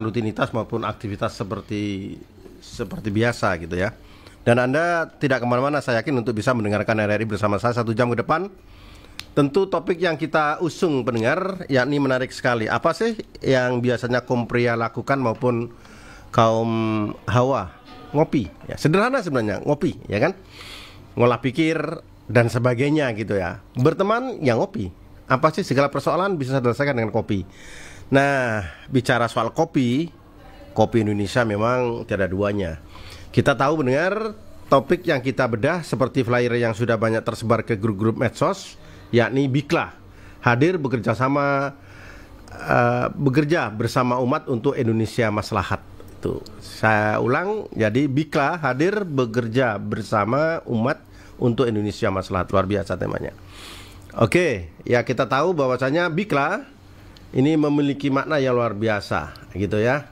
rutinitas maupun aktivitas seperti biasa gitu ya. Dan Anda tidak kemana-mana, saya yakin, untuk bisa mendengarkan RRI bersama saya 1 jam ke depan. Tentu topik yang kita usung pendengar yakni menarik sekali. Apa sih yang biasanya kaum pria lakukan maupun kaum hawa? Ngopi ya, sederhana sebenarnya, ngopi ya kan, ngolah pikir dan sebagainya gitu ya. Berteman ya ngopi. Apa sih segala persoalan bisa diselesaikan dengan kopi. Nah, bicara soal kopi Indonesia memang tiada duanya. Kita tahu mendengar topik yang kita bedah seperti flyer yang sudah banyak tersebar ke grup-grup medsos, yakni Bikla hadir bekerja bersama umat untuk Indonesia Maslahat. Itu saya ulang, jadi Bikla hadir bekerja bersama umat untuk Indonesia Maslahat. Luar biasa temanya. Oke, ya kita tahu bahwasanya Bikla ini memiliki makna yang luar biasa gitu ya.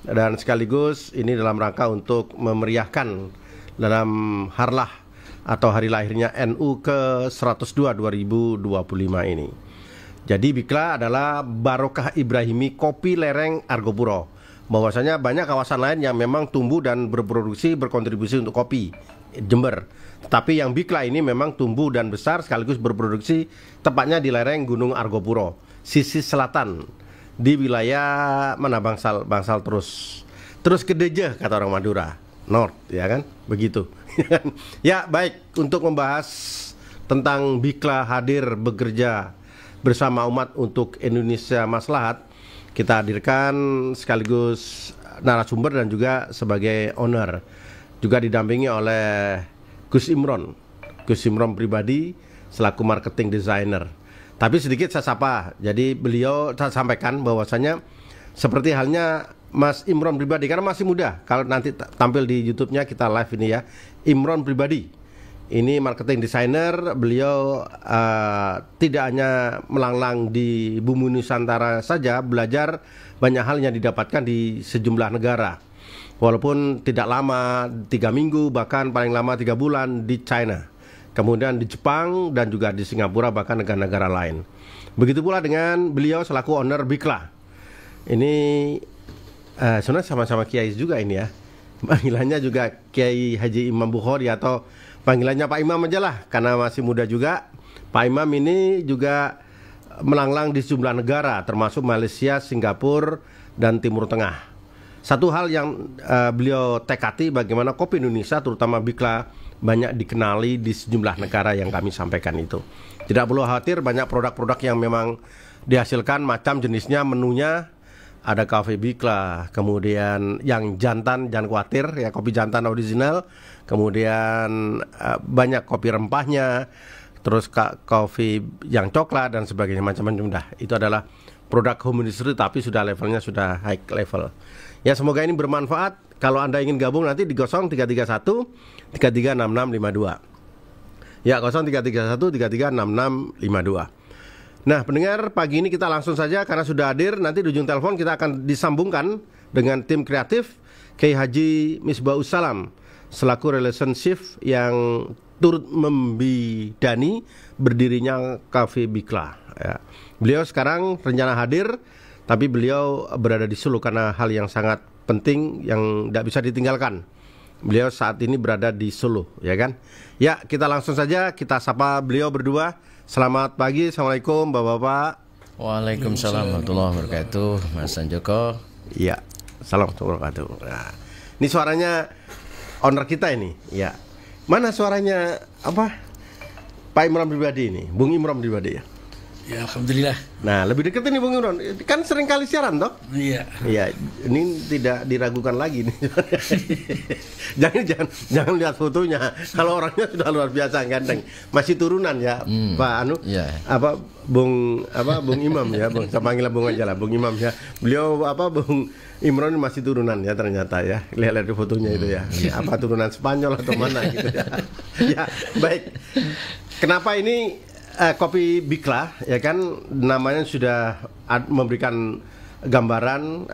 Dan sekaligus ini dalam rangka untuk memeriahkan dalam harlah atau hari lahirnya NU ke-102 2025 ini. Jadi Bikla adalah Barokah Ibrahimi Kopi Lereng Argopuro. Bahwasanya banyak kawasan lain yang memang tumbuh dan berkontribusi untuk kopi Jember. Tapi yang Bikla ini memang tumbuh dan besar sekaligus berproduksi tepatnya di lereng Gunung Argopuro, sisi selatan di wilayah mana Bangsal terus ke Deje kata orang Madura, North ya kan, begitu. Ya baik, untuk membahas tentang Bikla hadir bekerja bersama umat untuk Indonesia Maslahat, kita hadirkan sekaligus narasumber dan juga sebagai owner, juga didampingi oleh Gus Imron pribadi selaku marketing designer. Tapi sedikit saya sapa. Jadi beliau saya sampaikan bahwasanya seperti halnya Mas Imron pribadi, karena masih muda. Kalau nanti tampil di YouTube-nya kita live ini ya, Imron pribadi. Ini marketing designer. Beliau tidak hanya melanglang di bumi Nusantara saja, belajar banyak hal yang didapatkan di sejumlah negara. Walaupun tidak lama, 3 minggu, bahkan paling lama 3 bulan di China. Kemudian di Jepang dan juga di Singapura, bahkan negara-negara lain. Begitu pula dengan beliau selaku owner Bikla. Ini sebenarnya sama-sama Kiai juga ini ya. Panggilannya juga Kiai Haji Imam Bukhari atau panggilannya Pak Imam aja lah, karena masih muda juga. Pak Imam ini juga melanglang di sejumlah negara termasuk Malaysia, Singapura, dan Timur Tengah. Satu hal yang beliau tekati bagaimana kopi Indonesia terutama Bikla banyak dikenali di sejumlah negara yang kami sampaikan itu. Tidak perlu khawatir, banyak produk-produk yang memang dihasilkan, macam jenisnya, menunya. Ada kafe Bikla, kemudian yang jantan jangan khawatir ya, kopi jantan original. Kemudian banyak kopi rempahnya, terus kopi yang coklat dan sebagainya, macam-macam dah. Itu adalah produk home industry tapi sudah levelnya sudah high level. Ya semoga ini bermanfaat. Kalau Anda ingin gabung nanti di 0331 336652. Ya 0331 336652. Nah pendengar, pagi ini kita langsung saja karena sudah hadir. Nanti di ujung telepon kita akan disambungkan dengan tim kreatif Kiai Haji Misbahussalam selaku relationship yang turut membidani berdirinya Cafe Bikla ya. Beliau sekarang rencana hadir, tapi beliau berada di Solo karena hal yang sangat penting yang tidak bisa ditinggalkan. Beliau saat ini berada di Solo, ya kan? Ya, kita langsung saja kita sapa beliau berdua. Selamat pagi, assalamualaikum, bapak-bapak. Waalaikumsalam warahmatullahi wabarakatuh, Mas Sanjoko. Iya, salam warahmatullahi wabarakatuh. Nah, ini suaranya owner kita ini, ya. Mana suaranya apa? Pak Imron pribadi ini, Bung Imron pribadi ya. Ya alhamdulillah. Nah lebih dekat ini Bung Imron, kan sering kali siaran toh? Iya. Iya, ini tidak diragukan lagi nih. jangan lihat fotonya. Kalau orangnya sudah luar biasa ganteng. Masih turunan ya, Pak Anu. Iya. Bung Imam ya, Bung. Saya panggil Bung aja lah, Bung Imam ya. Beliau Bung Imron masih turunan ya ternyata ya. Lihat dari fotonya itu ya. Apa turunan Spanyol atau mana gitu ya. Ya, baik. Kenapa ini kopi Bikla ya kan, namanya sudah memberikan gambaran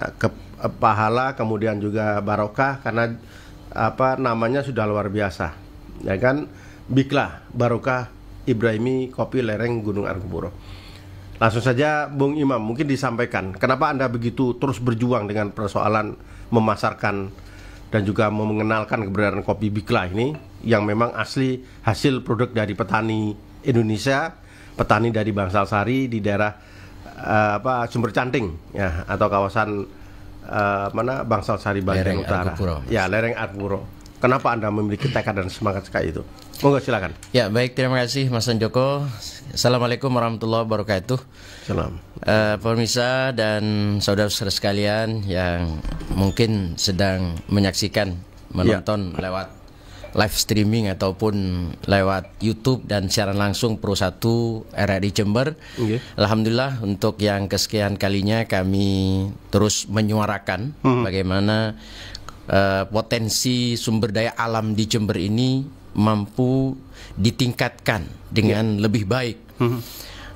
pahala kemudian juga barokah karena namanya sudah luar biasa ya kan, Bikla Barokah Ibrahimi Kopi Lereng Gunung Argopuro. Langsung saja Bung Imam, mungkin disampaikan kenapa Anda begitu terus berjuang dengan persoalan memasarkan dan juga mengenalkan keberadaan kopi Bikla ini yang memang asli hasil produk dari petani Indonesia, petani dari Bangsal Sari di daerah Sumber Canting ya, atau kawasan Bangsal Sari bagian utara. Ya, lereng Argopuro. Kenapa Anda memiliki tekad dan semangat sekali itu? Monggo silakan. Ya, baik, terima kasih Mas Joko. Assalamualaikum warahmatullahi wabarakatuh. Salam. Pemirsa dan saudara-saudara sekalian yang mungkin sedang menyaksikan, menonton lewat live streaming ataupun lewat YouTube dan siaran langsung Pro 1 RRI Jember. Alhamdulillah, untuk yang kesekian kalinya kami terus menyuarakan bagaimana potensi sumber daya alam di Jember ini mampu ditingkatkan dengan lebih baik.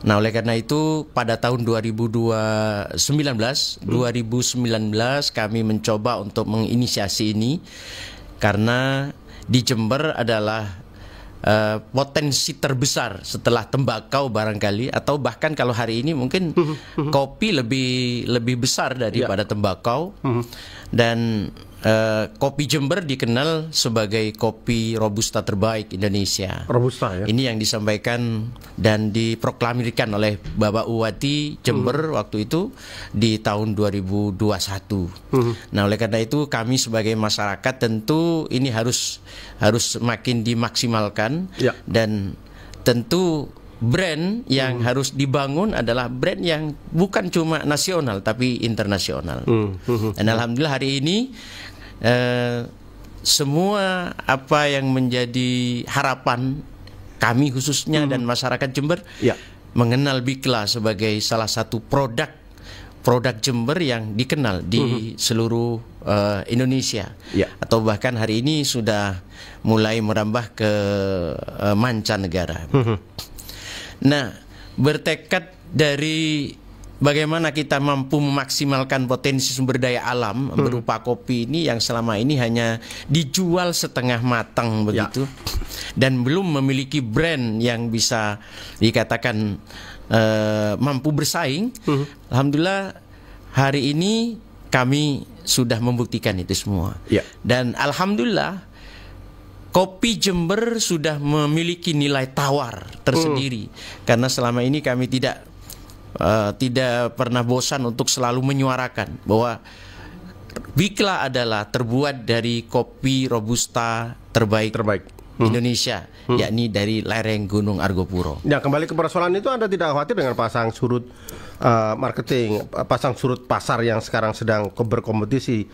Nah, oleh karena itu pada tahun 2019 kami mencoba untuk menginisiasi ini karena di Jember adalah potensi terbesar setelah tembakau barangkali, atau bahkan kalau hari ini mungkin kopi lebih besar daripada tembakau. Dan kopi Jember dikenal sebagai kopi Robusta terbaik Indonesia. Robusta ya. Ini yang disampaikan dan diproklamirkan oleh Bapak Bupati Jember waktu itu di tahun 2021. Nah, oleh karena itu kami sebagai masyarakat tentu ini harus makin dimaksimalkan dan tentu brand yang harus dibangun adalah brand yang bukan cuma nasional tapi internasional. Dan alhamdulillah hari ini semua apa yang menjadi harapan kami khususnya dan masyarakat Jember mengenal Bikla sebagai salah satu produk Jember yang dikenal di seluruh Indonesia, atau bahkan hari ini sudah mulai merambah ke mancanegara. Nah, bertekad dari bagaimana kita mampu memaksimalkan potensi sumber daya alam berupa kopi ini yang selama ini hanya dijual setengah matang begitu, dan belum memiliki brand yang bisa dikatakan mampu bersaing. Alhamdulillah hari ini kami sudah membuktikan itu semua. Dan alhamdulillah kopi Jember sudah memiliki nilai tawar tersendiri, karena selama ini kami tidak pernah bosan untuk selalu menyuarakan bahwa Bikla adalah terbuat dari kopi Robusta terbaik Indonesia, yakni dari lereng Gunung Argopuro. Ya, kembali ke persoalan itu, Anda tidak khawatir dengan pasang surut marketing, pasang surut pasar yang sekarang sedang berkompetisi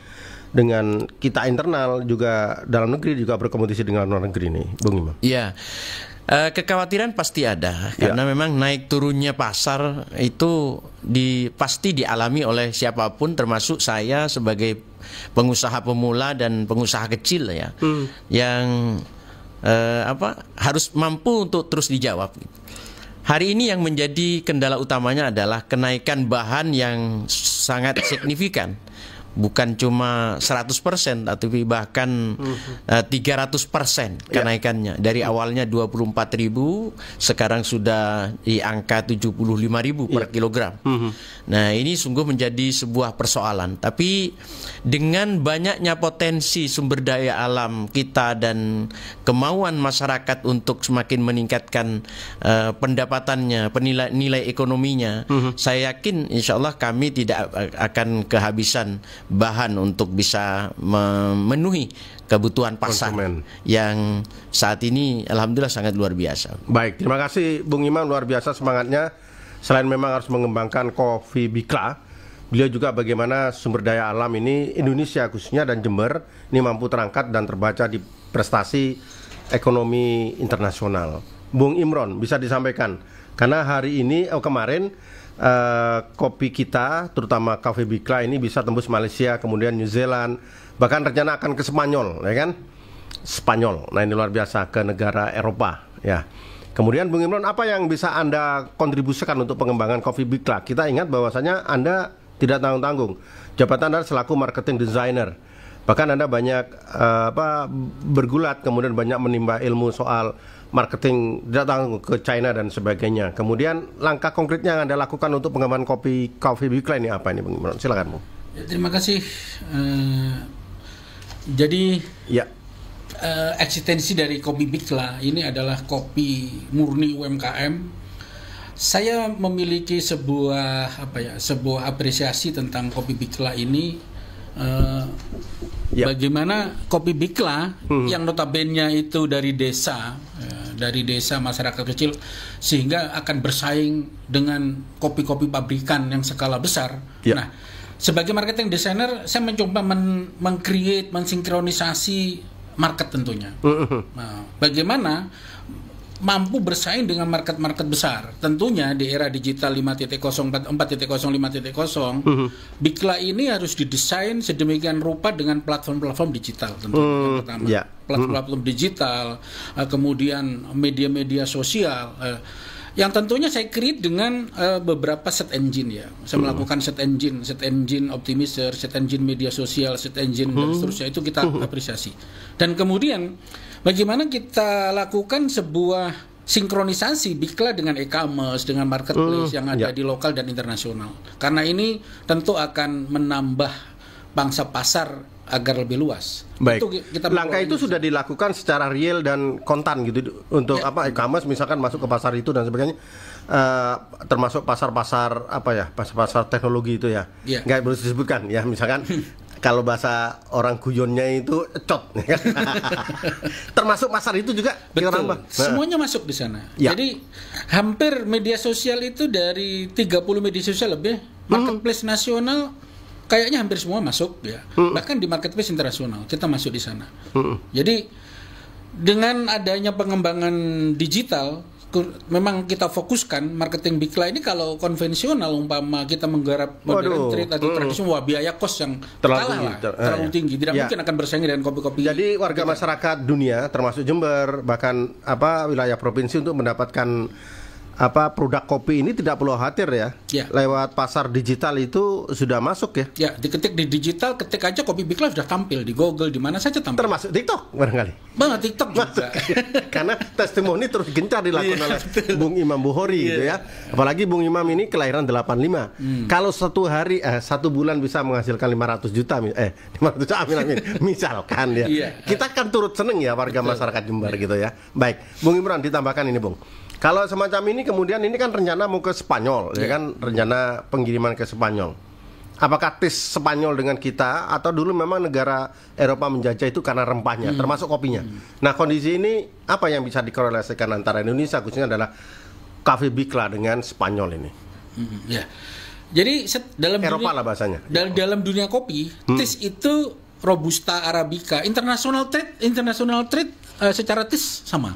dengan kita internal, juga dalam negeri juga berkompetisi dengan luar negeri nih, Bung Imam? Iya, kekhawatiran pasti ada karena memang naik turunnya pasar itu pasti dialami oleh siapapun, termasuk saya sebagai pengusaha pemula dan pengusaha kecil ya, yang harus mampu untuk terus dijawab. Hari ini yang menjadi kendala utamanya adalah kenaikan bahan yang sangat signifikan. Bukan cuma 100%, tapi bahkan 300% kenaikannya. Dari awalnya 24.000, sekarang sudah di angka 75.000 per kilogram. Nah, ini sungguh menjadi sebuah persoalan. Tapi dengan banyaknya potensi sumber daya alam kita dan kemauan masyarakat untuk semakin meningkatkan pendapatannya, nilai ekonominya, saya yakin insya Allah kami tidak akan kehabisan bahan untuk bisa memenuhi kebutuhan pasar yang saat ini alhamdulillah sangat luar biasa. Baik, terima kasih Bung Imam, luar biasa semangatnya. Selain memang harus mengembangkan kopi Bikla, beliau juga bagaimana sumber daya alam ini Indonesia khususnya dan Jember ini mampu terangkat dan terbaca di prestasi ekonomi internasional. Bung Imron, bisa disampaikan karena hari ini kemarin kopi kita, terutama Cafe Bikla ini bisa tembus Malaysia, kemudian New Zealand, bahkan rencana akan ke Spanyol, ya kan? Spanyol. Nah, ini luar biasa, ke negara Eropa, ya. Kemudian Bung Imron, apa yang bisa Anda kontribusikan untuk pengembangan kopi Bikla? Kita ingat bahwasanya Anda tidak tanggung-tanggung. Jabatan Anda selaku marketing designer. Bahkan Anda banyak bergulat, kemudian banyak menimba ilmu soal marketing datang ke China dan sebagainya. Kemudian langkah konkretnya yang Anda lakukan untuk pengembangan Coffee Bikla ini apa ini, Bung Imron? Silakan, Bung. Ya, terima kasih. Jadi ya. Eksistensi dari Kopi Bikla ini adalah kopi murni UMKM. Saya memiliki sebuah apresiasi tentang Kopi Bikla ini. Bagaimana Kopi Bikla yang notabene itu dari desa masyarakat kecil, sehingga akan bersaing dengan kopi-kopi pabrikan yang skala besar. Nah, sebagai marketing designer, saya mencoba meng-create, mensinkronisasi market tentunya. Nah, bagaimana mampu bersaing dengan market-market besar. Tentunya di era digital 5.0, 4.0, 5.0, Bikla ini harus didesain sedemikian rupa dengan platform-platform digital tentunya. Yang pertama, platform-platform digital, kemudian media-media sosial. Yang tentunya saya create dengan beberapa set engine ya. Saya melakukan set engine optimizer, set engine media sosial, set engine dan seterusnya, itu kita apresiasi. Dan kemudian bagaimana kita lakukan sebuah sinkronisasi Bikla dengan e-commerce, dengan marketplace yang ada di lokal dan internasional. Karena ini tentu akan menambah pangsa pasar agar lebih luas. Baik. Langkah itu sudah dilakukan secara real dan kontan gitu untuk e-commerce misalkan masuk ke pasar itu dan sebagainya. Termasuk pasar-pasar pasar-pasar teknologi itu ya. Nggak boleh disebutkan ya, misalkan kalau bahasa orang guyonnya itu ecot. Termasuk pasar itu juga. Betul. Semuanya masuk di sana. Jadi hampir media sosial itu dari 30 media sosial lebih, marketplace nasional kayaknya hampir semua masuk ya. Bahkan di marketplace internasional kita masuk di sana. Jadi dengan adanya pengembangan digital, memang kita fokuskan marketing Bikla ini. Kalau konvensional umpama kita menggarap modern trade atau tradisional, biaya kos yang terlalu tinggi, tidak mungkin akan bersaing dengan kopi-kopi. Jadi warga masyarakat dunia termasuk Jember, bahkan wilayah provinsi untuk mendapatkan produk kopi ini tidak perlu khawatir ya. Lewat pasar digital itu sudah masuk ya. Ya, diketik di digital, ketik aja Kopi Bikla sudah tampil di Google, di mana saja tampil. Termasuk TikTok barangkali. TikTok juga. Karena testimoni terus gencar dilakukan oleh Bung Imam Bukhori gitu ya. Apalagi Bung Imam ini kelahiran 85. Kalau satu bulan bisa menghasilkan 500 juta 500 juta amin. Misalkan ya. Kita kan turut seneng ya warga masyarakat Jember gitu ya. Baik, Bung Imron ditambahkan ini, Bung. Kalau semacam ini kemudian ini kan rencana mau ke Spanyol, ya kan, rencana pengiriman ke Spanyol. Apakah tes Spanyol dengan kita atau dulu memang negara Eropa menjajah itu karena rempahnya, termasuk kopinya. Nah, kondisi ini apa yang bisa dikorelasikan antara Indonesia khususnya adalah Coffee Bikla dengan Spanyol ini? Jadi dalam Eropa lah bahasanya. Dalam dunia kopi, tes itu Robusta Arabica, international trade secara tes sama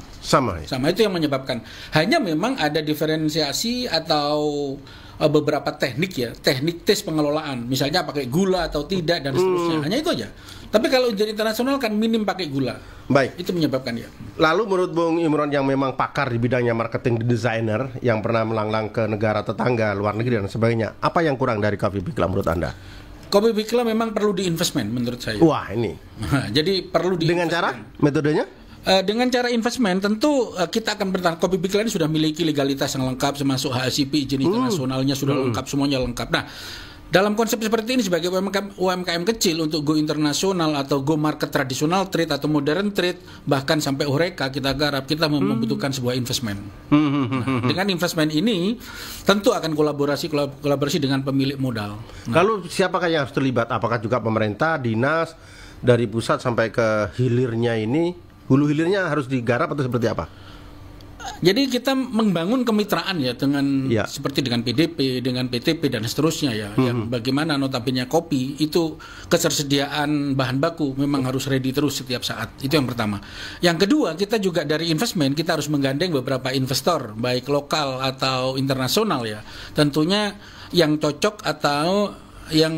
itu yang menyebabkan. Hanya memang ada diferensiasi atau beberapa teknik tes pengelolaan, misalnya pakai gula atau tidak dan seterusnya. Hanya itu aja. Tapi kalau jadi internasional kan minim pakai gula. Baik, itu menyebabkan ya. Lalu menurut Bung Imron yang memang pakar di bidangnya marketing designer yang pernah melanglang ke negara tetangga, luar negeri dan sebagainya, apa yang kurang dari Coffee Bikla menurut Anda? Kopi Bikla memang perlu diinvestment menurut saya. Wah, ini. Jadi perlu dengan cara metodenya? Dengan cara investment tentu kita akan bertahan. Kopi Bikla ini sudah memiliki legalitas yang lengkap, termasuk HACCP, izin internasionalnya sudah lengkap, semuanya lengkap. Nah, dalam konsep seperti ini sebagai UMKM kecil untuk go internasional atau go market tradisional trade atau modern trade, bahkan sampai Horeca kita garap, kita membutuhkan sebuah investment. Nah, dengan investment ini tentu akan kolaborasi dengan pemilik modal. Lalu siapakah yang harus terlibat? Apakah juga pemerintah, dinas, dari pusat sampai ke hilirnya ini, hulu hilirnya harus digarap atau seperti apa? Jadi kita membangun kemitraan ya dengan seperti dengan PDP, dengan PTP dan seterusnya ya. Yang bagaimana notabene kopi itu ketersediaan bahan baku memang harus ready terus setiap saat. Itu yang pertama. Yang kedua, kita juga dari investment kita harus menggandeng beberapa investor baik lokal atau internasional ya. Tentunya yang cocok atau yang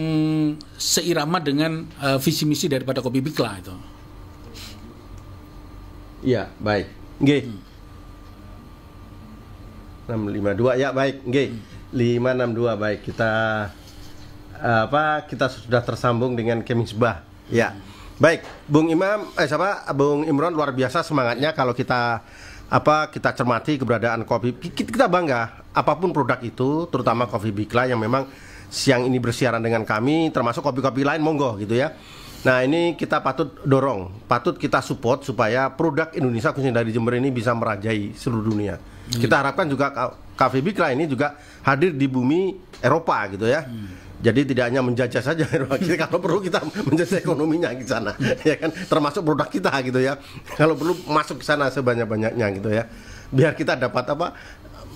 seirama dengan visi misi daripada Kopi Bikla itu. Iya, baik. Nggih. 652 ya, baik. Nggih. 562 baik. Kita sudah tersambung dengan Kemisbah. Ya. Baik, Bung Imam Bung Imron luar biasa semangatnya kalau kita kita cermati keberadaan kopi. Kita bangga apapun produk itu, terutama kopi Bikla yang memang siang ini bersiaran dengan kami, termasuk kopi-kopi lain monggo gitu ya. Nah ini kita patut dorong, patut kita support supaya produk Indonesia khususnya dari Jember ini bisa merajai seluruh dunia. Kita harapkan juga Cafe Bikla ini juga hadir di bumi Eropa gitu ya. Jadi tidak hanya menjajah saja Eropa, kalau perlu kita menjajah ekonominya di sana, ya kan, termasuk produk kita gitu ya. Kalau perlu masuk ke sana sebanyak-banyaknya gitu ya. Biar kita dapat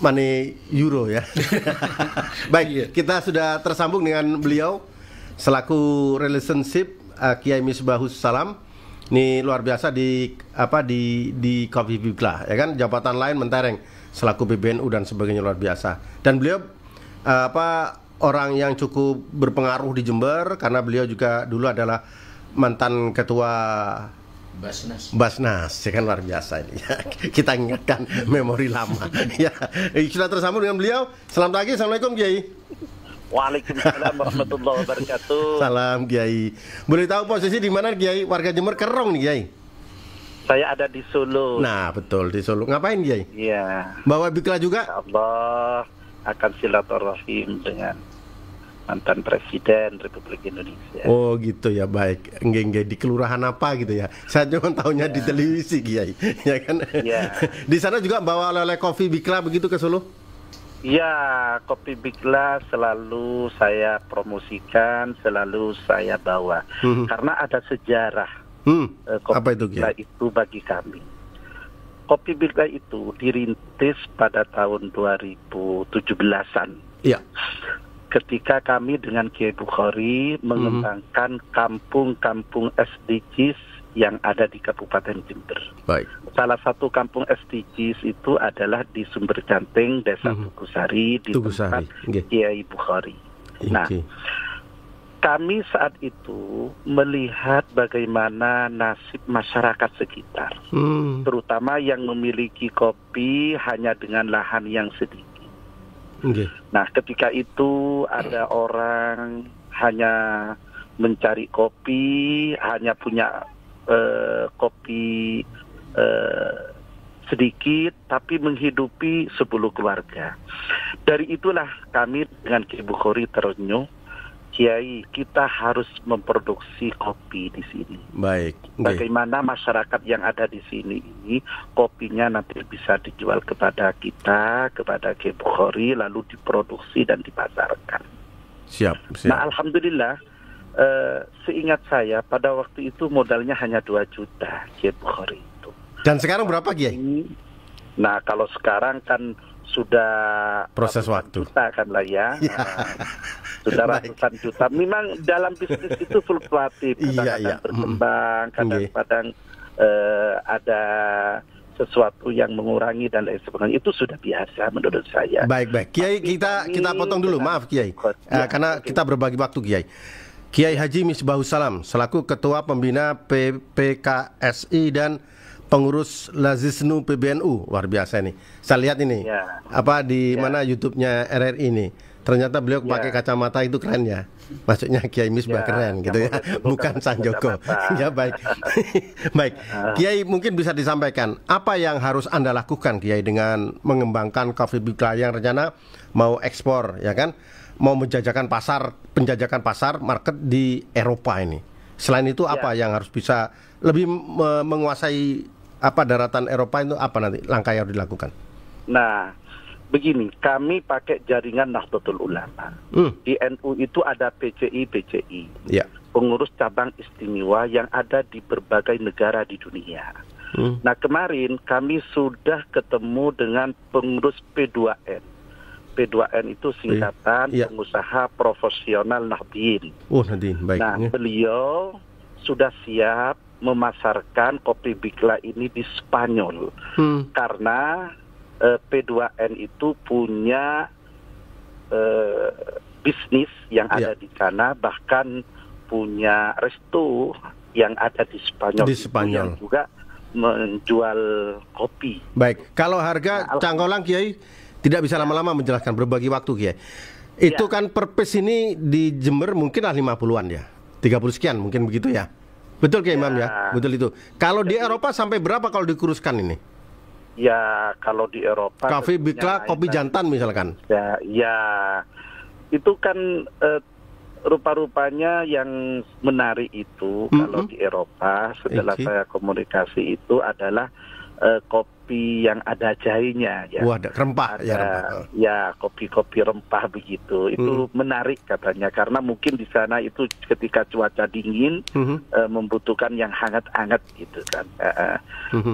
money euro ya. Baik, kita sudah tersambung dengan beliau selaku relationship Kiai Misbahus Salam. Ini luar biasa di Cafe Bikla ya kan, jabatan lain mentereng selaku PBNU dan sebagainya, luar biasa. Dan beliau orang yang cukup berpengaruh di Jember karena beliau juga dulu adalah mantan ketua Basnas, ya kan, luar biasa ini. Kita ingatkan memori lama. Ya, sudah tersambung dengan beliau. Selamat pagi, assalamualaikum Kiai. Waalaikumsalam warahmatullahi wabarakatuh. Salam Kiai. Boleh tahu posisi di mana Kiai? Warga Jember Kerong nih Kiai. Saya ada di Solo. Nah betul, di Solo. Ngapain Kiai? Iya. Bawa Bikla juga? Allah akan silaturahim dengan mantan Presiden Republik Indonesia. Oh gitu ya, baik. Enggak di kelurahan apa gitu ya. Saya cuma tahunya di televisi Kiai. Ya kan? Iya. Di sana juga bawa oleh kopi Bikla begitu ke Solo? Ya, kopi Bikla selalu saya promosikan, selalu saya bawa. Karena ada sejarah kopi apa itu, Bikla itu bagi kami. Kopi Bikla itu dirintis pada tahun 2017-an. Iya. Ketika kami dengan Kiai Bukhari mengembangkan kampung-kampung SDGs yang ada di Kabupaten Jember. Baik. Salah satu kampung SDGs itu adalah di Sumber Canting, Desa Tugusari, di tempat Kiai Bukhari. Nah, kami saat itu melihat bagaimana nasib masyarakat sekitar, terutama yang memiliki kopi hanya dengan lahan yang sedikit. Nah, ketika itu ada orang hanya mencari kopi, hanya punya kopi sedikit, tapi menghidupi 10 keluarga. Dari itulah kami dengan Kiai Bukhari terenyuh, Kiai, kita harus memproduksi kopi di sini. Baik. Bagaimana masyarakat yang ada di sini ini kopinya nanti bisa dijual kepada kita, kepada Kiai Bukhari, lalu diproduksi dan dipasarkan. Siap. Nah, alhamdulillah, seingat saya pada waktu itu modalnya hanya 2 juta Kiai Bukhari itu. Dan sekarang berapa Kiai? Nah, kalau sekarang kan sudah proses waktu juta kan lah ya. Sudah ratusan juta. Memang dalam bisnis itu fluktuatif, kadang-kadang berkembang, kadang-kadang ada sesuatu yang mengurangi dan lain sebagainya. Itu sudah biasa menurut saya. Baik. Kiai, kita potong dulu, maaf Kiai. Karena kita berbagi waktu Kiai. Kiai Haji Misbahus Salam selaku Ketua Pembina PPKSI dan Pengurus Lazisnu PBNU, luar biasa ini. Saya lihat ini mana YouTube-nya RRI ini. Ternyata beliau pakai kacamata itu keren ya. Maksudnya Kiai Misbah keren gitu ya. Bukan Sanjoko. Ya baik. Baik. Kiai mungkin bisa disampaikan apa yang harus Anda lakukan Kiai dengan mengembangkan Cafe Bikla yang rencana mau ekspor ya kan? Mau penjajakan pasar market di Eropa ini. Selain itu apa yang harus bisa lebih menguasai daratan Eropa itu, apa nanti langkah yang harus dilakukan? Nah, begini, kami pakai jaringan Nahdlatul Ulama. Di NU itu ada PCI, pengurus cabang istimewa yang ada di berbagai negara di dunia. Nah, kemarin kami sudah ketemu dengan pengurus P2N. P2N itu singkatan pengusaha profesional Nahdien. Nahdien, baik. Nah, beliau sudah siap memasarkan kopi Bikla ini di Spanyol. Karena P2N itu punya bisnis yang ada di sana, bahkan punya resto yang ada di Spanyol. Yang juga menjual kopi. Baik, kalau harga cangkolang Kiai tidak bisa lama-lama menjelaskan, berbagi waktu Kiai. Itu kan per piece ini di Jember mungkinlah 50-an ya. 30 sekian mungkin begitu ya. Betul Kiai Imam ya? Betul itu. Kalau di Eropa sampai berapa kalau dikuruskan ini? Ya kalau di Eropa Cafe Bikla kopi jantan misalkan. Ya itu kan rupa-rupanya yang menarik itu kalau di Eropa setelah saya komunikasi itu adalah kopi yang ada jahenya ya. Wah, ada rempah ya, rempah. Ya, kopi-kopi rempah begitu. Itu menarik katanya karena mungkin di sana itu ketika cuaca dingin membutuhkan yang hangat-hangat gitu kan.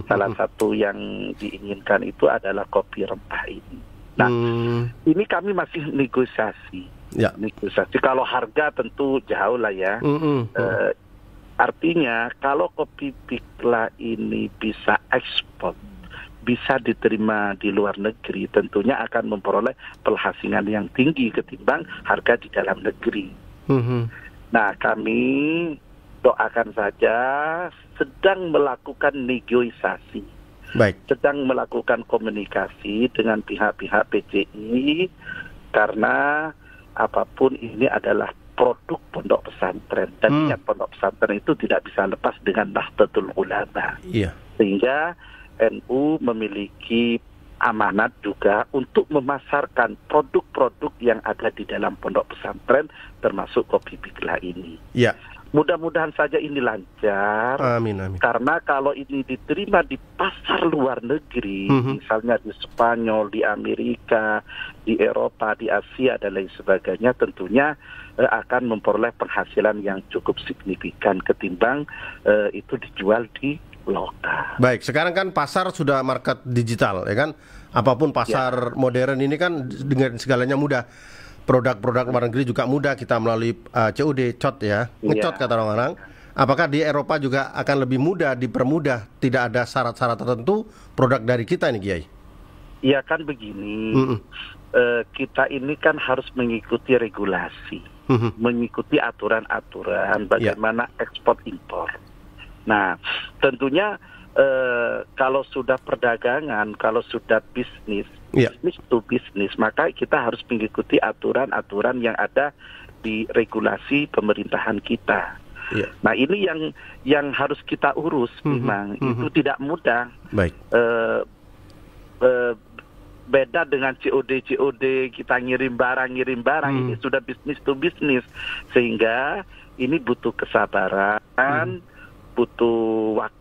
Salah satu yang diinginkan itu adalah kopi rempah ini. Nah, ini kami masih negosiasi. Ya. Negosiasi. Kalau harga tentu jauh lah ya. Artinya kalau kopi Bikla ini bisa ekspor, bisa diterima di luar negeri, tentunya akan memperoleh penghasilan yang tinggi ketimbang harga di dalam negeri. Nah, kami doakan saja sedang melakukan negosiasi, sedang melakukan komunikasi dengan pihak-pihak PCI, karena apapun ini adalah produk pondok pesantren dan niat pondok pesantren itu tidak bisa lepas dengan Nahdlatul Ulama. Sehingga NU memiliki amanat juga untuk memasarkan produk-produk yang ada di dalam pondok pesantren termasuk kopi Bikla ini. Mudah-mudahan saja ini lancar. Amin, amin. Karena kalau ini diterima di pasar luar negeri, misalnya di Spanyol, di Amerika, di Eropa, di Asia dan lain sebagainya, tentunya akan memperoleh penghasilan yang cukup signifikan ketimbang itu dijual di lokal. Baik, sekarang kan pasar sudah market digital, ya kan? Apapun pasar modern ini kan dengan segalanya mudah. Produk-produk luar negeri juga mudah kita melalui COD, COT ya, ngecot kata orang-orang. Apakah di Eropa juga akan lebih mudah, dipermudah, tidak ada syarat-syarat tertentu produk dari kita ini, Kiai? Ya kan begini, kita ini kan harus mengikuti regulasi, mengikuti aturan-aturan bagaimana ekspor impor. Nah, tentunya kalau sudah perdagangan, kalau sudah bisnis to bisnis, maka kita harus mengikuti aturan-aturan yang ada di regulasi pemerintahan kita. Nah, ini yang harus kita urus. Memang itu tidak mudah. Beda dengan COD kita ngirim barang ini sudah bisnis to bisnis, sehingga ini butuh kesabaran, butuh waktu.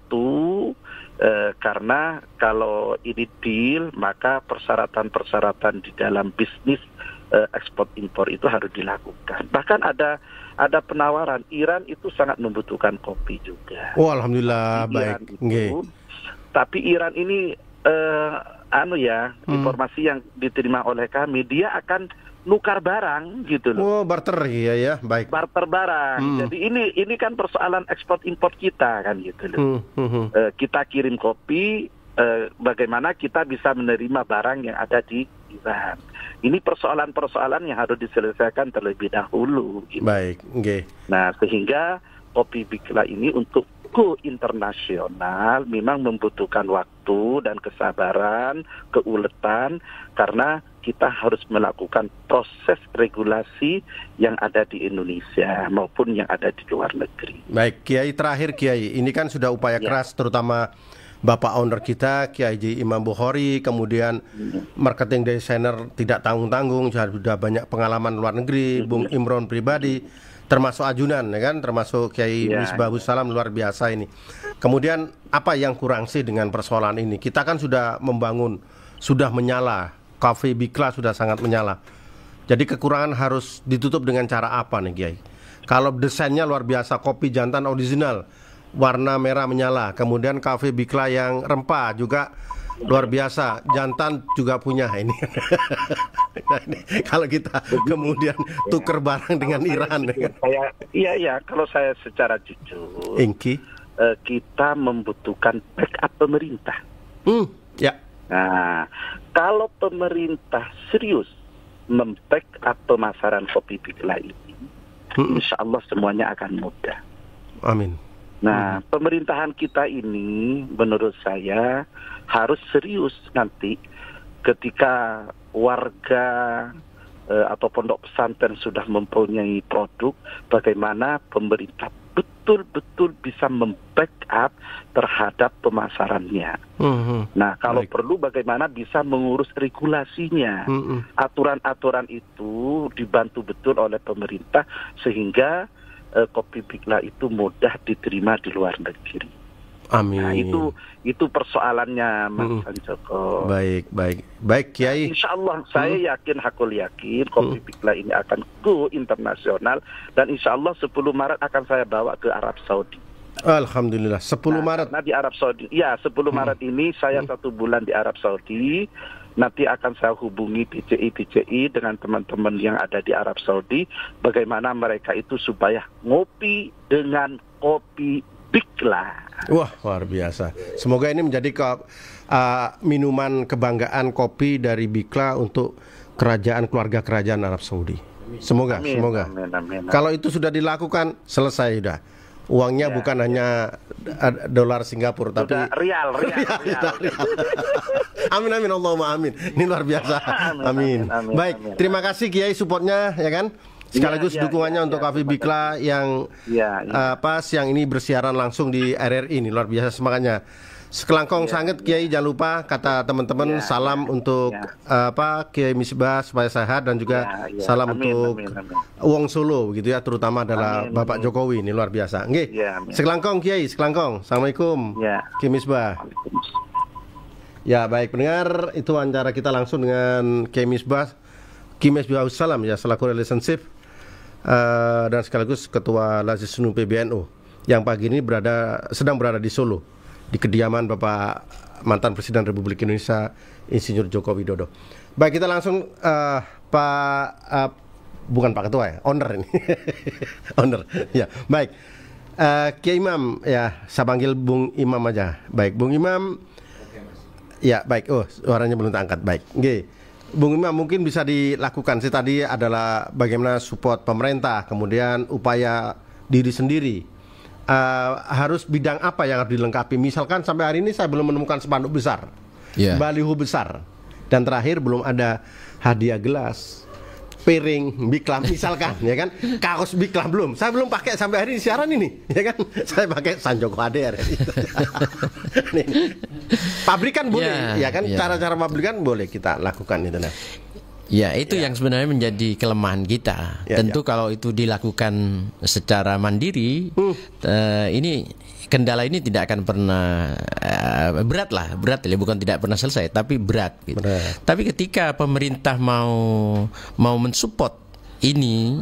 Karena kalau ini deal, maka persyaratan-persyaratan di dalam bisnis ekspor impor itu harus dilakukan. Bahkan ada penawaran, Iran itu sangat membutuhkan kopi juga. Oh, alhamdulillah, baik. Tapi Iran ini informasi yang diterima oleh kami, dia akan nukar barang gitu loh. Oh, barter ya, baik. Barter barang. Jadi ini kan persoalan ekspor impor kita kan gitu loh. Kita kirim kopi, bagaimana kita bisa menerima barang yang ada di Iran. Ini persoalan-persoalan yang harus diselesaikan terlebih dahulu. Gitu. Baik, Nah, sehingga kopi Bikla ini untuk go internasional memang membutuhkan waktu dan kesabaran, keuletan, karena kita harus melakukan proses regulasi yang ada di Indonesia maupun yang ada di luar negeri. Baik, Kiai, terakhir Kiai, ini kan sudah upaya keras terutama Bapak owner kita, Kiai Haji Imam Bukhari, kemudian marketing designer tidak tanggung-tanggung, sudah banyak pengalaman luar negeri, Bung Imron pribadi, termasuk ajunan, ya kan, termasuk Kiai Misbah Salam, luar biasa ini. Kemudian apa yang kurang sih dengan persoalan ini? Kita kan sudah membangun, sudah menyala, Cafe Bikla sudah sangat menyala. Jadi kekurangan harus ditutup dengan cara apa nih, Kiai? Kalau desainnya luar biasa, kopi jantan original, warna merah menyala. Kemudian Cafe Bikla yang rempah juga luar biasa, jantan juga punya ini. Nah, ini kalau kita kemudian tuker barang dengan Iran, kalau saya secara jujur, kita membutuhkan backup pemerintah. Nah, kalau pemerintah serius membackup pemasaran kopi Bikla ini, insya Allah semuanya akan mudah. Amin. Nah, pemerintahan kita ini menurut saya harus serius nanti ketika warga atau pondok pesantren sudah mempunyai produk, bagaimana pemerintah betul-betul bisa membackup terhadap pemasarannya. Nah, kalau perlu bagaimana bisa mengurus regulasinya. Aturan-aturan itu dibantu betul oleh pemerintah sehingga kopi Bikla itu mudah diterima di luar negeri. Amin. Nah, itu persoalannya, Mas Sanjoko. Baik Kiai. Insya Allah saya hakul yakin kopi Bikla ini akan go internasional, dan insya Allah 10 Maret akan saya bawa ke Arab Saudi. Alhamdulillah 10 Maret. Nah, di Arab Saudi, ya 10 Maret ini saya 1 bulan di Arab Saudi. Nanti akan saya hubungi PCI dengan teman-teman yang ada di Arab Saudi, bagaimana mereka itu supaya ngopi dengan kopi Bikla. Wah, luar biasa. Semoga ini menjadi minuman kebanggaan kopi dari Bikla untuk keluarga kerajaan Arab Saudi. Semoga. Amin. Kalau itu sudah dilakukan, selesai sudah. Uangnya bukan hanya dolar Singapura, tapi rial. Amin Allahumma amin. Ini luar biasa. Amin. Baik, terima kasih Kiai supportnya, ya kan? Sekaligus dukungannya untuk Kopi Bikla yang siang ini bersiaran langsung di RRI. Ini luar biasa semangatnya. Sekelangkong sangat Kiai, jangan lupa kata teman-teman salam untuk Kiai Misbah supaya sehat, dan juga salam untuk Wong Solo gitu ya, terutama adalah Bapak Jokowi. Ini luar biasa. Nggih. Sekelangkong Kiai, sekelangkong. Assalamualaikum. Kiai Misbah. Ya, baik pendengar, itu wawancara kita langsung dengan Kiai Misbah Salam ya, selaku relationship dan sekaligus Ketua Lazisnu PBNU yang pagi ini sedang berada di Solo, di kediaman Bapak mantan Presiden Republik Indonesia Insinyur Joko Widodo. Baik, kita langsung bukan Pak Ketua ya, owner ini. Owner. Ya, baik. Kiai Imam ya, saya panggil Bung Imam aja. Baik, Bung Imam. Ya, baik. Oh, suaranya belum terangkat. Baik. Nggih. Bung Imam, mungkin bisa dilakukan tadi adalah bagaimana support pemerintah, kemudian upaya diri sendiri. Harus bidang apa yang harus dilengkapi? Misalkan sampai hari ini saya belum menemukan spanduk besar, baliho besar, dan terakhir belum ada hadiah gelas, piring Bikla misalkan, ya kan? Kaos Bikla belum. Saya belum pakai sampai hari ini siaran ini, ya kan? Saya pakai Sanjoko ADR. Pabrikan boleh, ya kan? Cara-cara pabrikan boleh kita lakukan itu. Nah. Ya, itu yang sebenarnya menjadi kelemahan kita. Tentu kalau itu dilakukan secara mandiri, ini kendala ini tidak akan pernah berat ya, bukan tidak pernah selesai, tapi berat. Gitu. Tapi ketika pemerintah mau mensupport ini,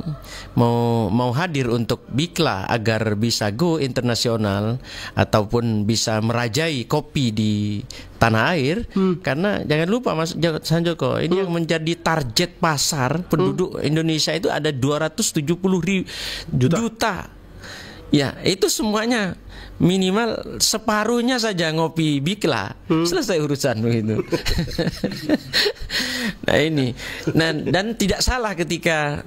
mau hadir untuk Bikla agar bisa go internasional ataupun bisa merajai kopi di tanah air, karena jangan lupa Mas Sanjoko, ini yang menjadi target pasar penduduk Indonesia itu ada 270 juta. Ya, itu semuanya minimal separuhnya saja ngopi Bikla, selesai urusan begitu. Nah ini, dan tidak salah ketika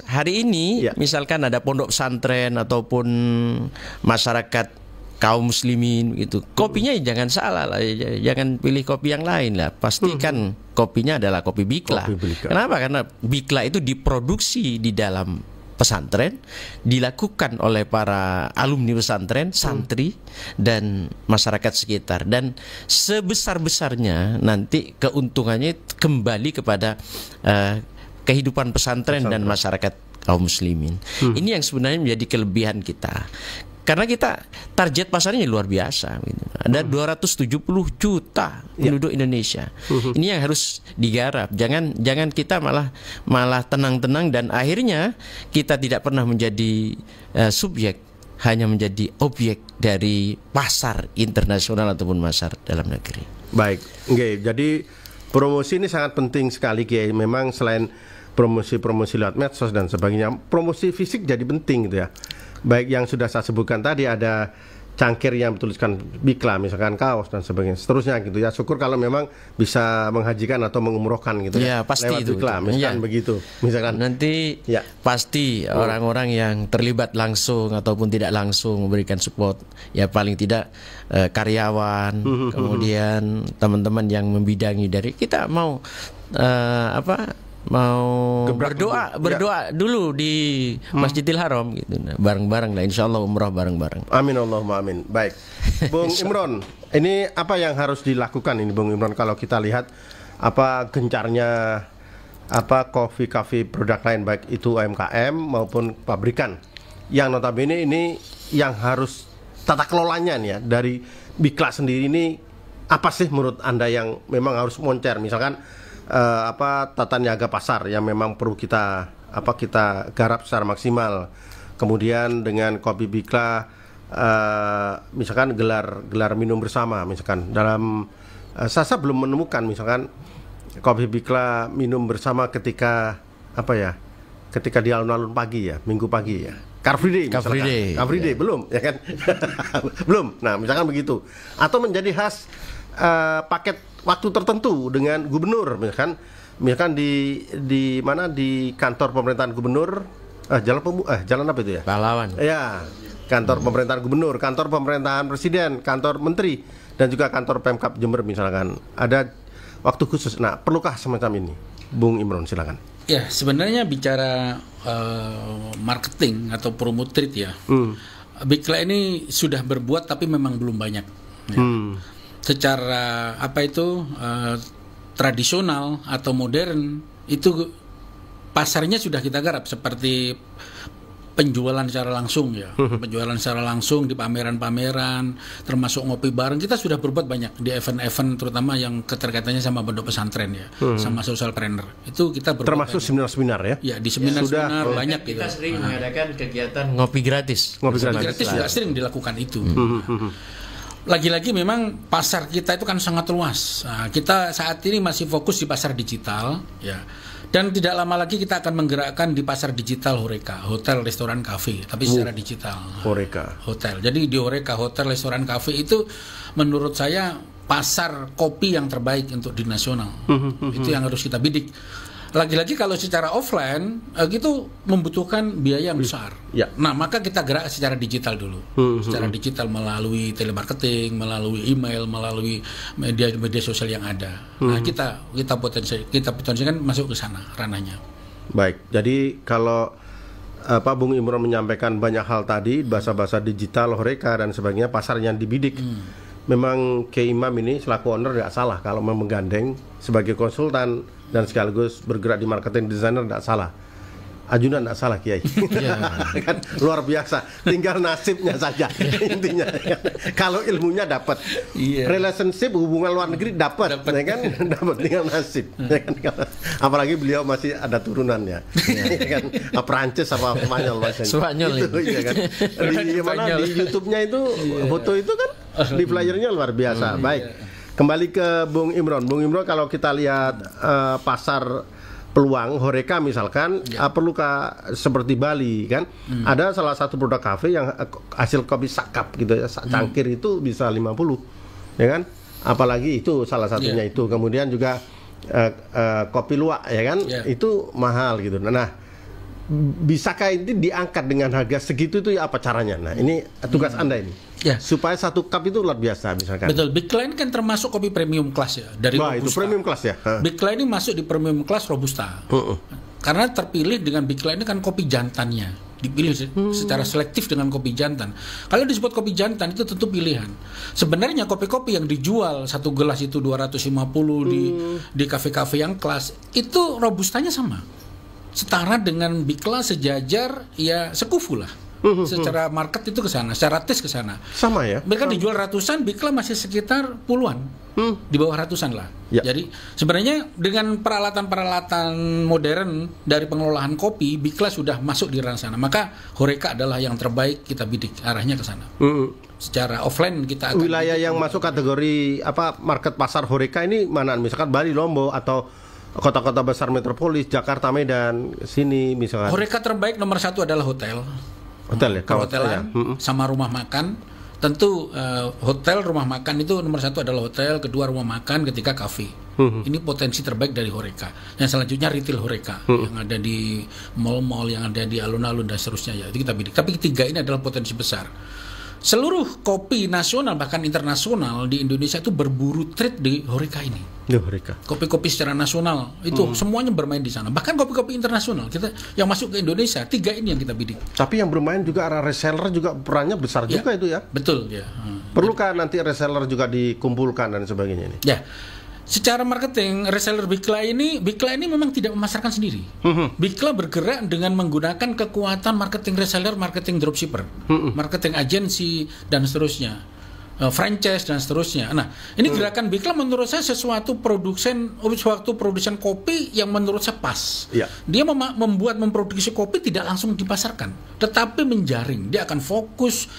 hari ini misalkan ada pondok pesantren ataupun masyarakat kaum muslimin gitu, kopinya jangan salah lah, jangan pilih kopi yang lain lah, pastikan kopinya adalah kopi Bikla. Kenapa? Karena Bikla itu diproduksi di dalam pesantren, dilakukan oleh para alumni pesantren, santri, dan masyarakat sekitar, dan sebesar-besarnya nanti keuntungannya kembali kepada kehidupan pesantren dan masyarakat kaum muslimin. Ini yang sebenarnya menjadi kelebihan kita. Karena kita target pasarnya luar biasa. Ada 270 juta penduduk Indonesia. Ini yang harus digarap. Jangan kita malah tenang-tenang dan akhirnya kita tidak pernah menjadi subjek, hanya menjadi objek dari pasar internasional ataupun pasar dalam negeri. Baik, jadi promosi ini sangat penting sekali, Kiai. Memang selain promosi lewat medsos dan sebagainya, promosi fisik jadi penting gitu ya. Baik yang sudah saya sebutkan tadi, ada cangkir yang bertuliskan Bikla, misalkan kaos dan sebagainya, seterusnya gitu ya. Syukur kalau memang bisa menghajikan atau mengumrohkan gitu ya. Pasti lewat itu. Bikla, misalkan begitu. Misalkan nanti pasti orang-orang yang terlibat langsung ataupun tidak langsung memberikan support, ya paling tidak karyawan, kemudian teman-teman yang membidangi dari kita mau mau berdoa dulu di Masjidil Haram gitu, bareng-bareng lah, insyaallah umrah bareng-bareng. Amin Allahumma amin. Baik, Bung Imron, ini apa yang harus dilakukan ini Bung Imron kalau kita lihat apa gencarnya apa kafe produk lain baik itu UMKM maupun pabrikan yang notabene ini yang harus tata kelolanya nih ya dari Bikla sendiri ini apa sih menurut Anda yang memang harus moncer, misalkan apa tata niaga pasar yang memang perlu kita garap secara maksimal. Kemudian dengan kopi Bikla misalkan gelar minum bersama, misalkan dalam saya belum menemukan misalkan kopi Bikla minum bersama ketika ketika di alun-alun pagi ya, minggu pagi ya, Car Free Day belum ya kan belum. Nah misalkan begitu, atau menjadi khas paket waktu tertentu dengan gubernur, misalkan di mana di kantor pemerintahan gubernur, jalan apa itu ya? Pahlawan. Ya, kantor pemerintahan gubernur, kantor pemerintahan presiden, kantor menteri, dan juga kantor Pemkab Jember misalkan ada waktu khusus. Nah, perlukah semacam ini, Bung Imron? Silakan. Ya, sebenarnya bicara marketing atau promo trade ya, Bikla ini sudah berbuat tapi memang belum banyak. Ya. Secara tradisional atau modern itu pasarnya sudah kita garap seperti penjualan secara langsung ya, penjualan secara langsung di pameran-pameran, termasuk ngopi bareng. Kita sudah berbuat banyak di event-event terutama yang keterkaitannya sama pondok pesantren ya, sama social planner. Itu kita berbuat termasuk seminar-seminar ya. Ya, di seminar-seminar banyak gitu. Kita sering mengadakan kegiatan ngopi gratis. Ngopi gratis juga sering dilakukan itu. Lagi-lagi memang pasar kita itu kan sangat luas. Nah, kita saat ini masih fokus di pasar digital ya. Dan tidak lama lagi kita akan menggerakkan di pasar digital Horeca, hotel, restoran, kafe, tapi secara digital. Horeca. Hotel. Jadi di Horeca, hotel, restoran, kafe itu menurut saya pasar kopi yang terbaik untuk di nasional. Itu yang harus kita bidik. Lagi-lagi kalau secara offline itu membutuhkan biaya yang besar. Ya. Nah, maka kita gerak secara digital dulu. Secara digital melalui telemarketing, melalui email, melalui media sosial yang ada. Nah, kita potensikan masuk ke sana ranahnya. Baik. Jadi kalau Bung Imron menyampaikan banyak hal tadi, bahasa-bahasa digital, Horeca dan sebagainya, pasar yang dibidik. Memang Kiai Imam ini selaku owner tidak salah kalau menggandeng sebagai konsultan dan sekaligus bergerak di marketing designer, tidak salah. Ajudan tidak salah Kiai. Kan luar biasa. Tinggal nasibnya saja intinya. Kalau ilmunya dapat, relationship hubungan luar negeri dapat, ya kan? Dapat, tinggal nasib. Ya kan? Apalagi beliau masih ada turunannya. Ya kan? Perancis apa Spanyol bahasanya. Spanyol itu, ya kan? Di YouTube-nya itu foto itu kan di flyernya luar biasa. Baik. Kembali ke Bung Imron. Bung Imron, kalau kita lihat pasar peluang Horeca misalkan, perlukah seperti Bali kan? Ada salah satu produk kafe yang hasil kopi sakap gitu ya, cangkir itu bisa 50, ya kan? Apalagi itu salah satunya itu. Kemudian juga kopi luwak ya kan? Itu mahal gitu. Nah, bisakah ini diangkat dengan harga segitu itu ya apa caranya? Nah, ini tugas Anda ini. Ya. Supaya satu cup itu luar biasa misalkan. Betul, Bikla ini kan termasuk kopi premium class ya, dari Robusta. Itu premium class ya. Bikla ini masuk di premium class Robusta. Karena terpilih dengan Bikla ini kan kopi jantannya, dipilih secara selektif dengan kopi jantan. Kalau disebut kopi jantan itu tentu pilihan. Sebenarnya kopi-kopi yang dijual satu gelas itu 250 di kafe-kafe yang kelas itu Robustanya sama. Setara dengan Bikla, sejajar, ya sekufu lah. Secara market itu ke sana, secara tes ke sana. Sama ya. Mereka dijual ratusan, Bikla masih sekitar puluhan. Di bawah ratusan lah. Ya. Jadi sebenarnya dengan peralatan-peralatan modern dari pengelolaan kopi, Bikla sudah masuk di ranah sana. Maka Horeca adalah yang terbaik, kita bidik arahnya ke sana. Secara offline kita akan wilayah yang masuk kategori market pasar Horeca ini mana? Misalkan Bali, Lombok atau kota-kota besar metropolis, Jakarta, Medan, sini misalkan. Horeca terbaik nomor 1 adalah hotel. Hotel ya, perhotelan sama rumah makan. Tentu hotel, rumah makan itu nomor 1 adalah hotel, kedua rumah makan, ketiga kafe. Ini potensi terbaik dari Horeca. Yang selanjutnya retail Horeca yang ada di mall-mall, yang ada di alun-alun dan seterusnya ya. Itu kita bidik. Tapi ketiga ini adalah potensi besar. seluruh kopi nasional bahkan internasional di Indonesia itu berburu trade di Horeca ini. Di Horeca. Kopi-kopi secara nasional itu semuanya bermain di sana. Bahkan kopi-kopi internasional kita yang masuk ke Indonesia 3 ini yang kita bidik. Tapi yang bermain juga arah reseller juga perannya besar juga itu ya. Betul ya. Perlukah nanti reseller juga dikumpulkan dan sebagainya ini? Ya. Secara marketing, reseller Bikla ini memang tidak memasarkan sendiri. Bikla bergerak dengan menggunakan kekuatan marketing reseller, marketing dropshipper, marketing agensi, dan seterusnya. Franchise dan seterusnya. Nah, ini gerakan Bikla menurut saya suatu produsen kopi yang menurut saya pas. Ya. Dia memproduksi kopi tidak langsung dipasarkan, tetapi menjaring. Dia akan fokus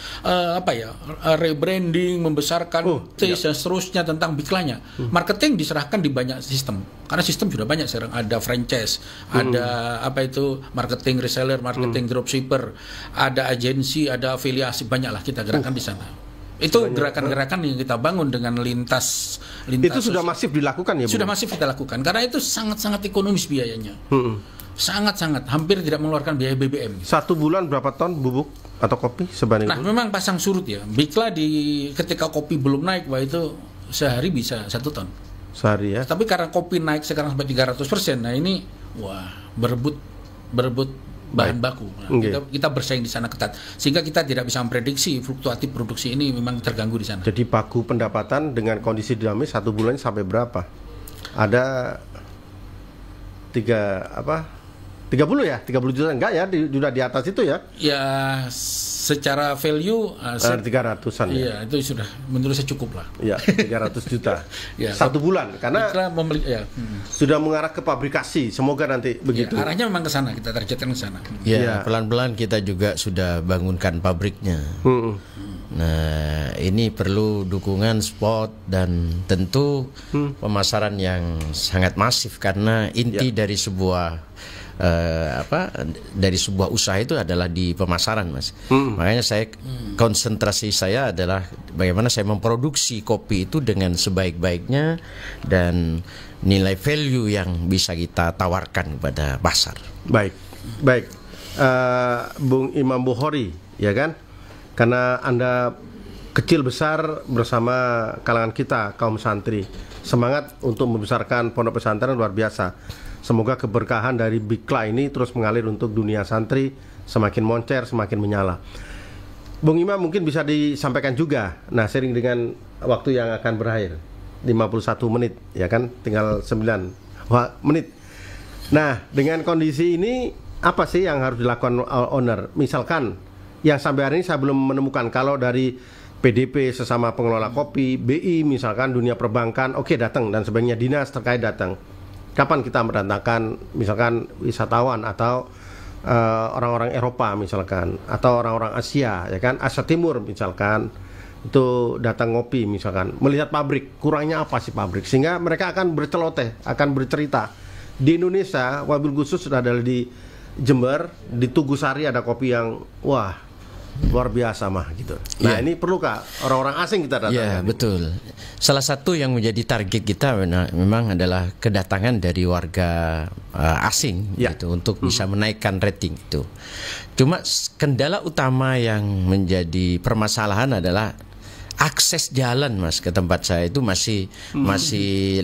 rebranding, membesarkan taste dan seterusnya tentang Biklanya. Marketing diserahkan di banyak sistem. Karena sistem sudah banyak sekarang, ada franchise, ada marketing reseller, marketing dropshipper, ada agensi, ada afiliasi, banyaklah kita gerakan di sana. Itu gerakan-gerakan yang kita bangun dengan lintas itu sudah masif dilakukan ya, Bu? Sudah masif kita lakukan karena itu sangat-sangat ekonomis biayanya. Sangat-sangat, hampir tidak mengeluarkan biaya BBM. 1 bulan berapa ton bubuk atau kopi sebanding? Nah, memang pasang surut ya. Bikla ketika kopi belum naik, itu sehari bisa 1 ton. Sehari ya. Tapi karena kopi naik sekarang sampai 300%, nah ini berebut bahan baku. Nah, kita bersaing di sana ketat, sehingga kita tidak bisa memprediksi fluktuatif produksi ini memang terganggu di sana. Jadi pagu pendapatan dengan kondisi dinamis 1 bulan sampai berapa? Ada 30 ya? 30 juta enggak ya? Sudah di atas itu ya? Ya, secara value 300-an ya. Iya, itu sudah menurut saya cukup lah. Iya, 300 juta. 1 bulan karena sudah mengarah ke pabrikasi. Semoga nanti begitu. Ya, arahnya memang ke sana, kita targetkan ke sana. Ya, pelan-pelan kita juga sudah bangunkan pabriknya. Nah, ini perlu dukungan spot dan tentu pemasaran yang sangat masif karena inti dari sebuah dari sebuah usaha itu adalah di pemasaran, Mas. Makanya konsentrasi saya adalah bagaimana saya memproduksi kopi itu dengan sebaik-baiknya dan nilai value yang bisa kita tawarkan kepada pasar. Baik. Bung Imam Bukhori, ya kan? Karena Anda kecil besar bersama kalangan kita kaum santri, semangat untuk membesarkan pondok pesantren luar biasa. Semoga keberkahan dari Bikla ini terus mengalir untuk dunia santri, semakin moncer, semakin menyala. Bung Imam mungkin bisa disampaikan juga. Nah, sering dengan waktu yang akan berakhir 51 menit, ya kan? Tinggal 9 menit. Nah, dengan kondisi ini apa sih yang harus dilakukan owner? Misalkan yang sampai hari ini saya belum menemukan, kalau dari PDP sesama pengelola kopi, BI misalkan, dunia perbankan, datang dan sebagainya, dinas terkait datang. Kapan kita mendatangkan misalkan wisatawan atau orang-orang Eropa misalkan, atau orang-orang Asia, ya kan, Asia Timur misalkan, itu datang ngopi misalkan, melihat pabrik, kurangnya apa sih pabrik, sehingga mereka akan berceloteh, akan bercerita. Di Indonesia, wabil khusus sudah ada di Jember, di Tugusari ada kopi yang luar biasa gitu. Nah, ini perlukah orang-orang asing kita datang? Ya, betul. Salah satu yang menjadi target kita memang adalah kedatangan dari warga asing gitu, untuk bisa menaikkan rating itu. Cuma kendala utama yang menjadi permasalahan adalah akses jalan, Mas, ke tempat saya itu masih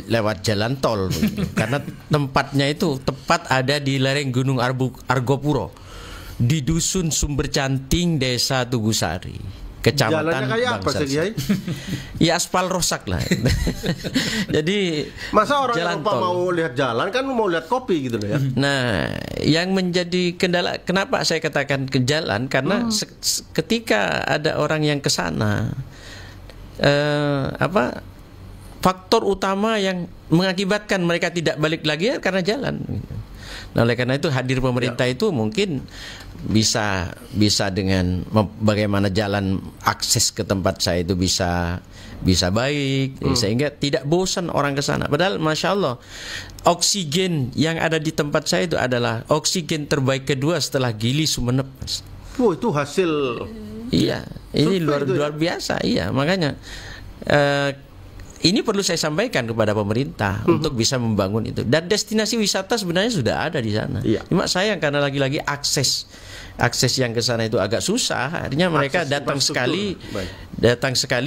lewat jalan tol gitu. Karena tempatnya itu tepat ada di lereng Gunung Argopuro, di Dusun Sumber Canting, Desa Tugusari, Kecamatan Bangsal. Ya aspal rosak lah. Jadi masa orang Eropa mau lihat jalan, kan mau lihat kopi gitu ya. Nah, yang menjadi kendala, kenapa saya katakan ke jalan, karena ketika ada orang yang ke sana, faktor utama yang mengakibatkan mereka tidak balik lagi karena jalan. Nah, oleh karena itu hadir pemerintah itu mungkin bisa dengan bagaimana jalan akses ke tempat saya itu bisa baik, sehingga tidak bosan orang ke sana. Padahal masya Allah, oksigen yang ada di tempat saya itu adalah oksigen terbaik kedua setelah Gili Sumeneb, Mas. Itu hasil. Iya, ini luar biasa. Iya, makanya ini perlu saya sampaikan kepada pemerintah untuk bisa membangun itu. Dan destinasi wisata sebenarnya sudah ada di sana. Cuma sayang karena lagi-lagi akses yang ke sana itu agak susah. Akhirnya mereka datang sekali,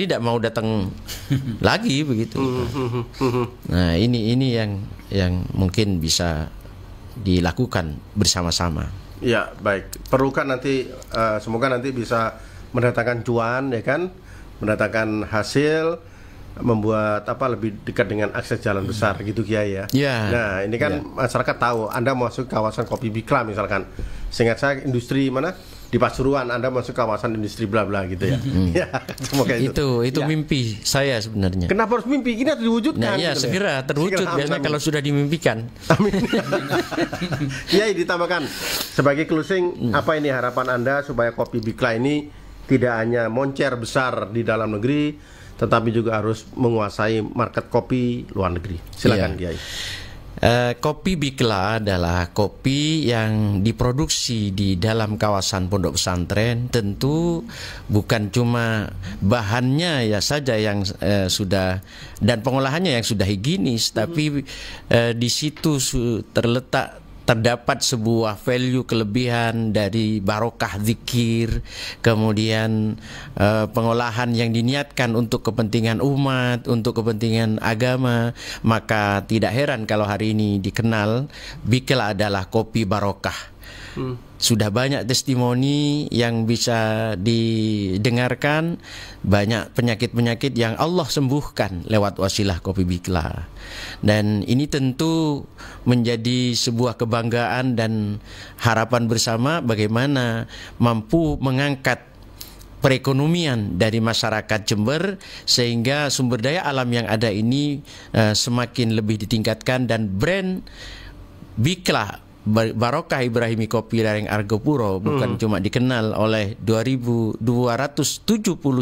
tidak mau datang lagi begitu. Nah, ini yang mungkin bisa dilakukan bersama-sama. Ya, baik. Perlukan nanti semoga nanti bisa mendatangkan cuan, ya kan, mendatangkan hasil, membuat lebih dekat dengan akses jalan besar gitu Kiai ya. Nah, ini kan masyarakat tahu Anda masuk kawasan kopi Bikla misalkan. Seingat saya industri mana? Di Pasuruan Anda masuk kawasan industri bla bla gitu ya. Ya, semoga itu mimpi saya sebenarnya. Kenapa harus mimpi? Ini harus diwujudkan. Nah, iya, segera terwujud biasanya kalau sudah dimimpikan. Amin. Kiai, ditambahkan sebagai closing, apa ini harapan Anda supaya kopi Bikla ini tidak hanya moncer besar di dalam negeri, tetapi juga harus menguasai market kopi luar negeri. Silakan Kiai. Kopi Bikla adalah kopi yang diproduksi di dalam kawasan pondok pesantren. Tentu bukan cuma bahannya saja yang sudah dan pengolahannya yang sudah higienis, tapi di situ terdapat sebuah value kelebihan dari barokah zikir, kemudian pengolahan yang diniatkan untuk kepentingan umat, untuk kepentingan agama. Maka tidak heran kalau hari ini dikenal Bikla adalah kopi barokah. Sudah banyak testimoni yang bisa didengarkan, banyak penyakit-penyakit yang Allah sembuhkan lewat wasilah kopi Bikla. Dan ini tentu menjadi sebuah kebanggaan dan harapan bersama bagaimana mampu mengangkat perekonomian dari masyarakat Jember sehingga sumber daya alam yang ada ini semakin lebih ditingkatkan, dan brand Bikla Barokah Ibrahimi Kopi Lereng Argopuro bukan cuma dikenal oleh 2.270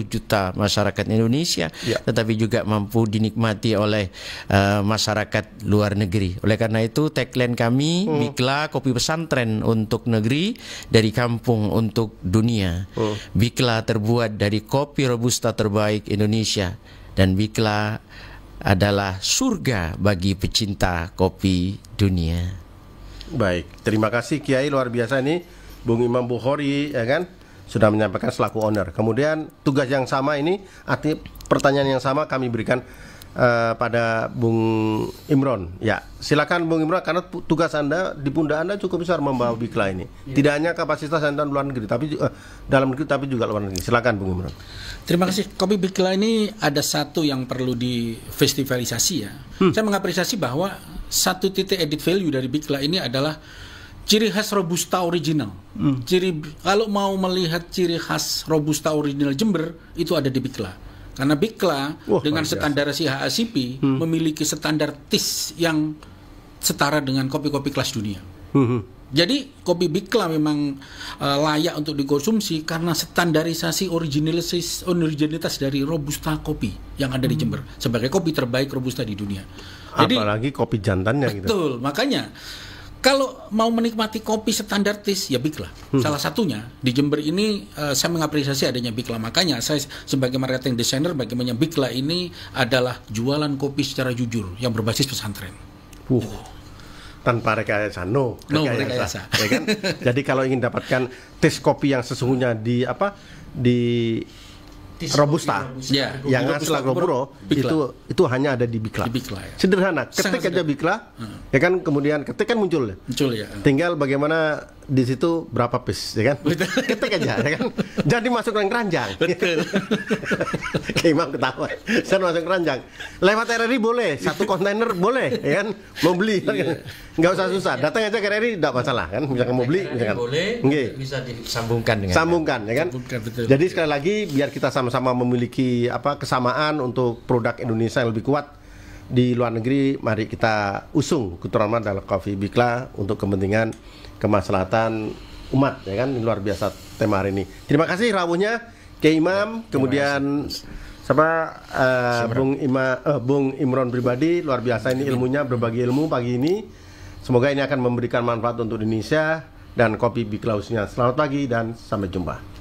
juta masyarakat Indonesia, tetapi juga mampu dinikmati oleh masyarakat luar negeri. Oleh karena itu tagline kami Bikla kopi pesantren untuk negeri, dari kampung untuk dunia. Bikla terbuat dari kopi robusta terbaik Indonesia, dan Bikla adalah surga bagi pecinta kopi dunia. Baik, terima kasih Kiai, luar biasa ini Bung Imam Bukhori, ya kan, sudah menyampaikan selaku owner. Kemudian tugas yang sama ini, arti pertanyaan yang sama kami berikan pada Bung Imron. Ya, silakan Bung Imron, karena tugas Anda di pundak Anda cukup besar membawa Bikla ini. Tidak hanya kapasitas Anda luar negeri, tapi dalam negeri, tapi juga luar negeri. Silakan Bung Imron. Terima kasih. Kopi Bikla ini ada satu yang perlu difestivalisasi ya. Saya mengapresiasi bahwa satu titik edit value dari Bikla ini adalah ciri khas Robusta original. Kalau mau melihat ciri khas Robusta original Jember, itu ada di Bikla. Karena Bikla dengan standarisasi HACCP memiliki standar TIS yang setara dengan kopi-kopi kelas dunia. Jadi kopi Bikla memang layak untuk dikonsumsi karena standarisasi originalitas dari Robusta kopi yang ada di Jember sebagai kopi terbaik Robusta di dunia. Jadi, apalagi kopi jantannya betul, gitu. Betul, makanya kalau mau menikmati kopi standar TIS ya Bikla. Salah satunya di Jember ini saya mengapresiasi adanya Bikla. Makanya saya sebagai marketing designer, bagaimana Bikla ini adalah jualan kopi secara jujur yang berbasis pesantren. Tanpa rekayasa, rekayasa. Ya kan? Jadi kalau ingin dapatkan tes kopi yang sesungguhnya di Robusta, yang asli Agropuro, itu hanya ada di Bikla. Sederhana, ketik aja Bikla, ya kan, kemudian ketik kan muncul ya. Tinggal bagaimana di situ berapa piece, ya kan? Ketik aja, ya kan? Jadi masuk ke keranjang. Betul. Kayak Imam ketawa. Saya masuk keranjang. Lewat RRI boleh, satu kontainer boleh, ya kan? Mau beli, nggak usah susah. Datang aja ke RRI, tidak masalah kan? Misalkan mau beli, misalkan. Boleh, bisa disambungkan dengan. Sambungkan, ya kan? Jadi sekali lagi biar kita sama-sama memiliki kesamaan untuk produk Indonesia yang lebih kuat di luar negeri, mari kita usung Kuturan dalam Kopi Bikla untuk kepentingan kemaslahatan umat, ya kan. Ini luar biasa tema hari ini. Terima kasih rawuhnya ke Imam, kemudian Bung Imron pribadi, luar biasa ini ilmunya, berbagi ilmu pagi ini. Semoga ini akan memberikan manfaat untuk Indonesia dan Kopi Bikla khususnya. Selamat pagi dan sampai jumpa.